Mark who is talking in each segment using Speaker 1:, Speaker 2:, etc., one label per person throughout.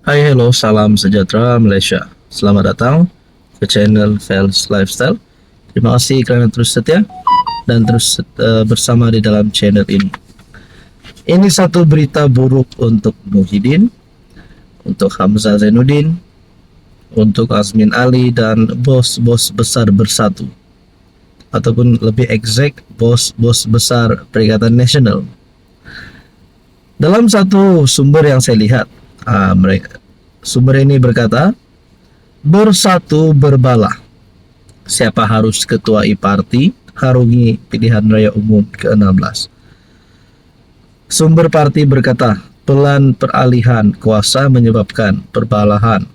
Speaker 1: Hai, hello, salam sejahtera Malaysia. Selamat datang ke channel Fels Lifestyle. Terima kasih kerana terus setia dan terus bersama di dalam channel ini. Ini satu berita buruk untuk Muhyiddin, untuk Hamzah Zainuddin, untuk Azmin Ali dan bos-bos besar Bersatu, ataupun lebih exact bos-bos besar Perikatan Nasional. Dalam satu sumber yang saya lihat, sumber ini berkata, Bersatu berbala. Siapa harus ketua I-Parti harungi pilihan raya umum ke-16. Sumber parti berkata, pelan peralihan kuasa menyebabkan perbalahan.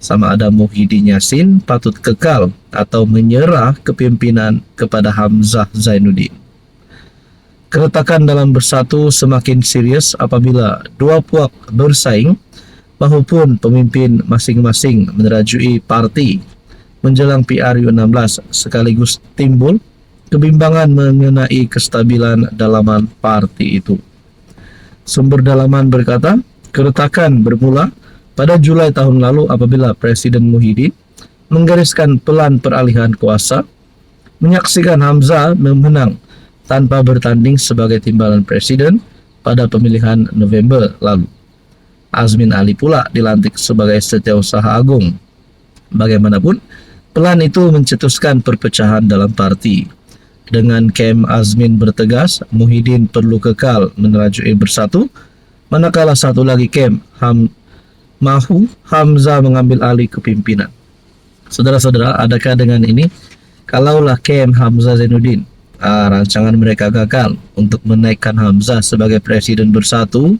Speaker 1: Sama ada Muhyiddin Yassin patut kekal atau menyerah kepimpinan kepada Hamzah Zainuddin. Keretakan dalam Bersatu semakin serius apabila dua puak bersaing, maupun pemimpin masing-masing menerajui parti menjelang PRU 16, sekaligus timbul kebimbangan mengenai kestabilan dalaman parti itu. Sumber dalaman berkata, keretakan bermula pada Julai tahun lalu apabila Presiden Muhyiddin menggariskan pelan peralihan kuasa, menyaksikan Hamzah memenang tanpa bertanding sebagai timbalan presiden pada pemilihan November lalu. Azmin Ali pula dilantik sebagai Setiausaha Agung. Bagaimanapun, pelan itu mencetuskan perpecahan dalam parti. Dengan kem Azmin bertegas, Muhyiddin perlu kekal menerajui Bersatu, manakala satu lagi kem mahu Hamzah mengambil alih kepimpinan. Saudara-saudara, adakah dengan ini, kalaulah kem Hamzah Zainuddin rancangan mereka gagal untuk menaikkan Hamzah sebagai Presiden Bersatu,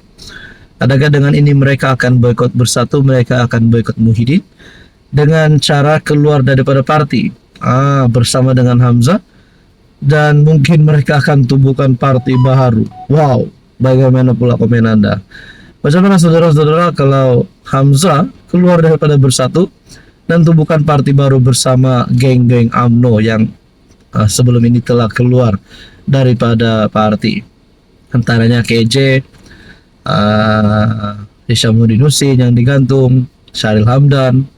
Speaker 1: adakah dengan ini mereka akan boikot Bersatu, mereka akan boikot Muhyiddin dengan cara keluar daripada parti bersama dengan Hamzah, dan mungkin mereka akan tubuhkan parti baru. Wow, bagaimana pula komen Anda? Bagaimana saudara-saudara kalau Hamzah keluar daripada Bersatu dan tubuhkan parti baru bersama geng-geng UMNO yang sebelum ini telah keluar daripada parti, antaranya KJ, Hishamuddin Husin yang digantung, Syaril Hamdan,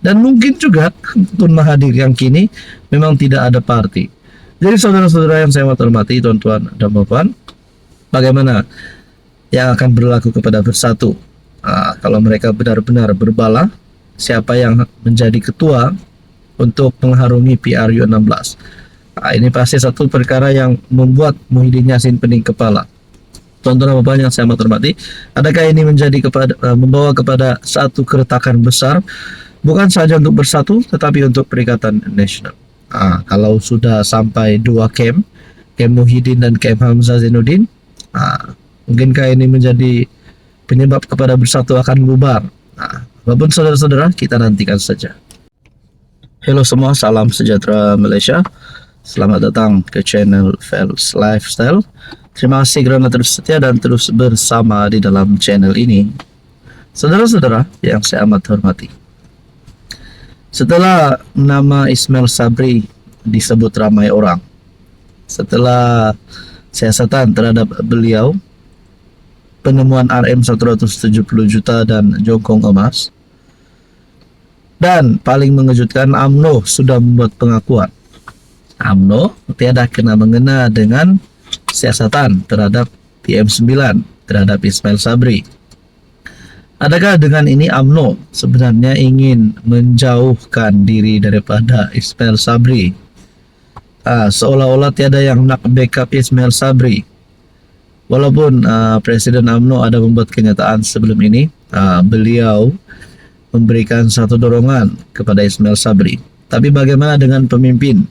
Speaker 1: dan mungkin juga Tun Mahathir yang kini memang tidak ada parti. Jadi saudara-saudara yang saya hormati, tuan-tuan dan puan, bagaimana yang akan berlaku kepada Bersatu kalau mereka benar-benar berbala? Siapa yang menjadi ketua untuk mengharungi PRU 16? Ini pasti satu perkara yang membuat Muhyiddin Yassin pening kepala. Tuan-tuan dan puan yang saya hormati, adakah ini membawa kepada satu keretakan besar, bukan saja untuk Bersatu tetapi untuk Perikatan Nasional? Kalau sudah sampai dua kem Muhyiddin dan kem Hamzah Zainuddin, mungkinkah ini menjadi penyebab kepada Bersatu akan bubar? Walaupun saudara-saudara, kita nantikan saja. Hello semua, salam sejahtera Malaysia. Selamat datang ke channel Fels Lifestyle. Terima kasih kerana terus setia dan terus bersama di dalam channel ini. Saudara-saudara yang saya amat hormati, setelah nama Ismail Sabri disebut ramai orang, setelah siasatan terhadap beliau, penemuan RM 170 juta dan jongkong emas, dan paling mengejutkan, UMNO sudah membuat pengakuan. UMNO tiada kena mengena dengan siasatan terhadap PM9 terhadap Ismail Sabri. Adakah dengan ini UMNO sebenarnya ingin menjauhkan diri daripada Ismail Sabri? Seolah-olah tiada yang nak backup Ismail Sabri. Walaupun Presiden UMNO ada membuat kenyataan sebelum ini, beliau memberikan satu dorongan kepada Ismail Sabri. Tapi bagaimana dengan pemimpin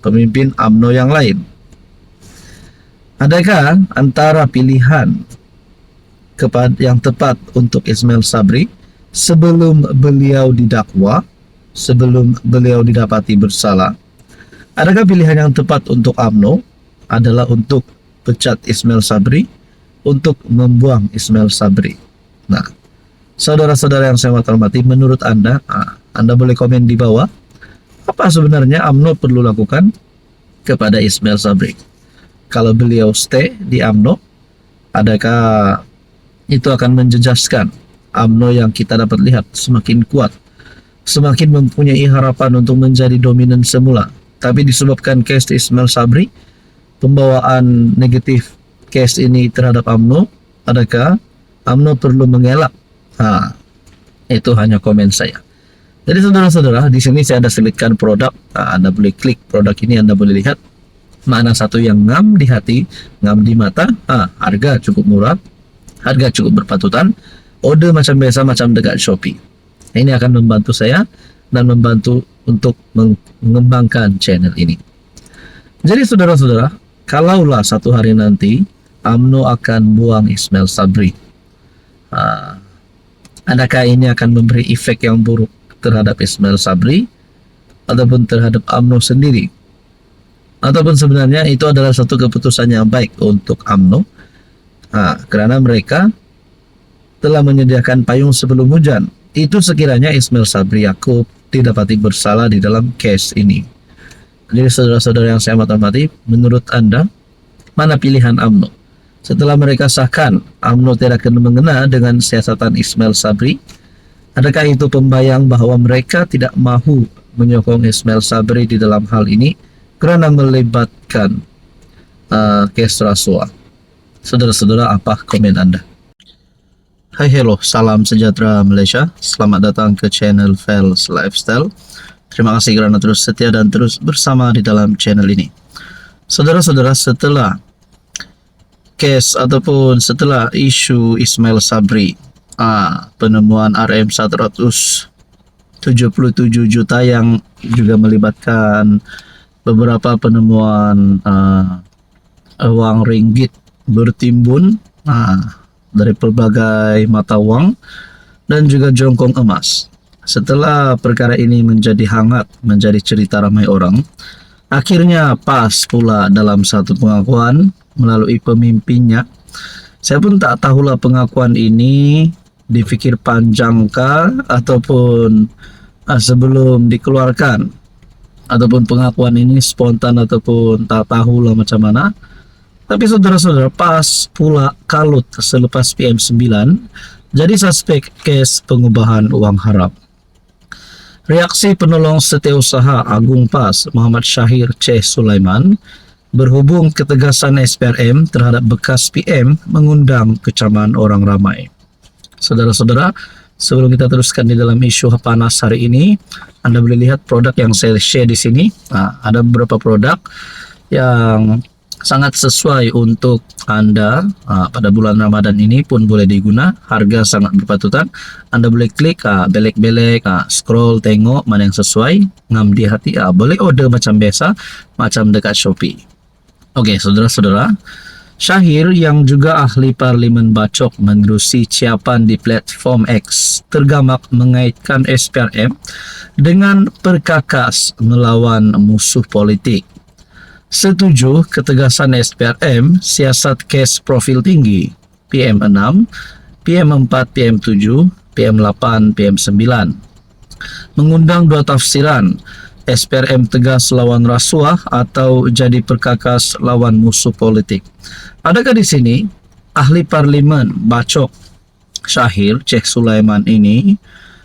Speaker 1: UMNO yang lain? Adakah antara pilihan yang tepat untuk Ismail Sabri sebelum beliau didakwa, sebelum beliau didapati bersalah? Adakah pilihan yang tepat untuk UMNO adalah untuk pecat Ismail Sabri, untuk membuang Ismail Sabri? Nah, saudara-saudara yang saya hormati, menurut Anda, Anda boleh komen di bawah. Apa sebenarnya UMNO perlu lakukan kepada Ismail Sabri? Kalau beliau stay di UMNO, adakah itu akan menjejaskan UMNO yang kita dapat lihat semakin kuat, semakin mempunyai harapan untuk menjadi dominan semula. Tapi disebabkan case Ismail Sabri, pembawaan negatif case ini terhadap UMNO, adakah UMNO perlu mengelak? Itu hanya komen saya. Jadi saudara-saudara, di sini saya ada selipkan produk. Anda boleh klik produk ini, Anda boleh lihat mana satu yang ngam di hati, ngam di mata. Harga cukup murah, harga cukup berpatutan, order macam biasa, macam dekat Shopee. Ini akan membantu saya dan membantu untuk mengembangkan channel ini. Jadi saudara-saudara, kalaulah satu hari nanti UMNO akan buang Ismail Sabri, adakah ini akan memberi efek yang buruk terhadap Ismail Sabri ataupun terhadap UMNO sendiri? Ataupun sebenarnya itu adalah satu keputusan yang baik untuk UMNO, karena mereka telah menyediakan payung sebelum hujan. Itu sekiranya Ismail Sabri Yaakob didapati bersalah di dalam case ini. Jadi saudara-saudara yang saya hormati, menurut Anda mana pilihan UMNO? Setelah mereka sahkan UMNO tidak akan mengena dengan siasatan Ismail Sabri, adakah itu pembayang bahwa mereka tidak mahu menyokong Ismail Sabri di dalam hal ini karena melibatkan case rasuah? Saudara-saudara, apa komen Anda? Hai, hello, salam sejahtera Malaysia. Selamat datang ke channel Fels Lifestyle. Terima kasih kerana terus setia dan terus bersama di dalam channel ini. Saudara-saudara, setelah case ataupun setelah isu Ismail Sabri, penemuan RM177 juta yang juga melibatkan beberapa penemuan uang ringgit bertimbun dari pelbagai mata uang dan juga jongkong emas. Setelah perkara ini menjadi hangat, menjadi cerita ramai orang, akhirnya pas pula dalam satu pengakuan melalui pemimpinnya. Saya pun tak tahulah pengakuan ini dipikir panjangkah ataupun sebelum dikeluarkan, ataupun pengakuan ini spontan ataupun tak tahulah macam mana. Tapi saudara-saudara, pas pula kalut selepas PM9 jadi suspek kes pengubahan uang haram. Reaksi penolong setiausaha Agung PAS Muhammad Syahir C. Sulaiman berhubung ketegasan SPRM terhadap bekas PM mengundang kecaman orang ramai. Saudara-saudara, sebelum kita teruskan di dalam isu panas hari ini, Anda boleh lihat produk yang saya share di sini. Ada beberapa produk yang sangat sesuai untuk Anda pada bulan Ramadan ini pun boleh diguna. Harga sangat berpatutan. Anda boleh klik, belek-belek, scroll, tengok mana yang sesuai, ngam di hati, boleh order macam biasa, macam dekat Shopee. Oke, saudara-saudara, Syahir yang juga ahli parlimen bacok menerusi ciapan di platform X tergamak mengaitkan SPRM dengan perkakas melawan musuh politik. Setuju ketegasan SPRM, siasat kes profil tinggi, PM6, PM4, PM7, PM8, PM9. Mengundang dua tafsiran, SPRM tegas lawan rasuah atau jadi perkakas lawan musuh politik. Adakah di sini ahli parlimen bacok Syahir Cek Sulaiman ini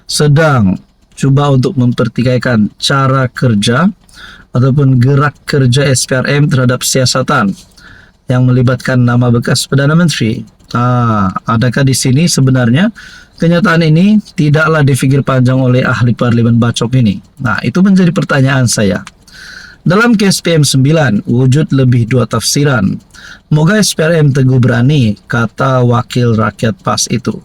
Speaker 1: sedang cuba untuk mempertikaikan cara kerja ataupun gerak kerja SPRM terhadap siasatan yang melibatkan nama bekas Perdana Menteri? Adakah di sini sebenarnya kenyataan ini tidaklah difikir panjang oleh ahli parlimen bacok ini? Itu menjadi pertanyaan saya. Dalam kes PM9, wujud lebih dua tafsiran. Moga SPRM teguh berani, kata wakil rakyat PAS itu.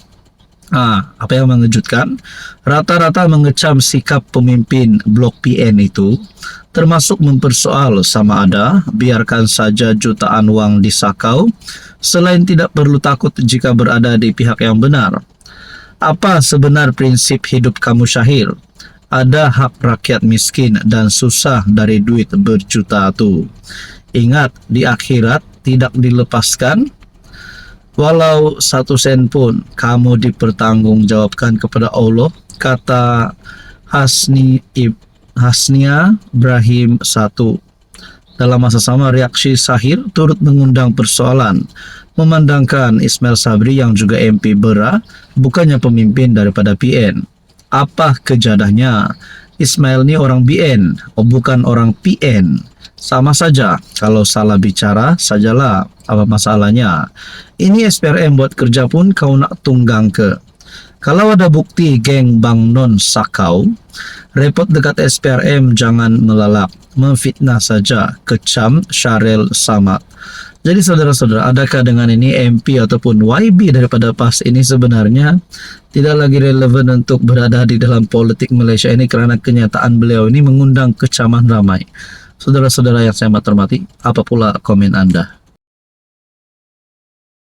Speaker 1: Apa yang mengejutkan? Rata-rata mengecam sikap pemimpin Blok PN itu, termasuk mempersoal sama ada biarkan saja jutaan uang disakau, selain tidak perlu takut jika berada di pihak yang benar. Apa sebenar prinsip hidup kamu, Syahir? Ada hak rakyat miskin dan susah dari duit berjuta tu. Ingat, di akhirat tidak dilepaskan. Walau 1 sen pun kamu dipertanggungjawabkan kepada Allah, kata Hasnia Ibrahim 1. Dalam masa sama, reaksi Syahir turut mengundang persoalan. memandangkan Ismail Sabri yang juga MP Bera bukannya pemimpin daripada PN. Apa kejadahnya? Ismail ni orang BN, bukan orang PN. Sama saja, kalau salah bicara sajalah, apa masalahnya? Ini SPRM buat kerja pun kau nak tunggang ke? Kalau ada bukti geng Bang Non sakau, repot dekat SPRM jangan melalak, memfitnah saja, kecam Syaril Samad. Jadi saudara-saudara, adakah dengan ini MP ataupun YB daripada PAS ini sebenarnya tidak lagi relevan untuk berada di dalam politik Malaysia ini kerana kenyataan beliau ini mengundang kecaman ramai? Saudara-saudara yang saya hormati, apa pula komen Anda?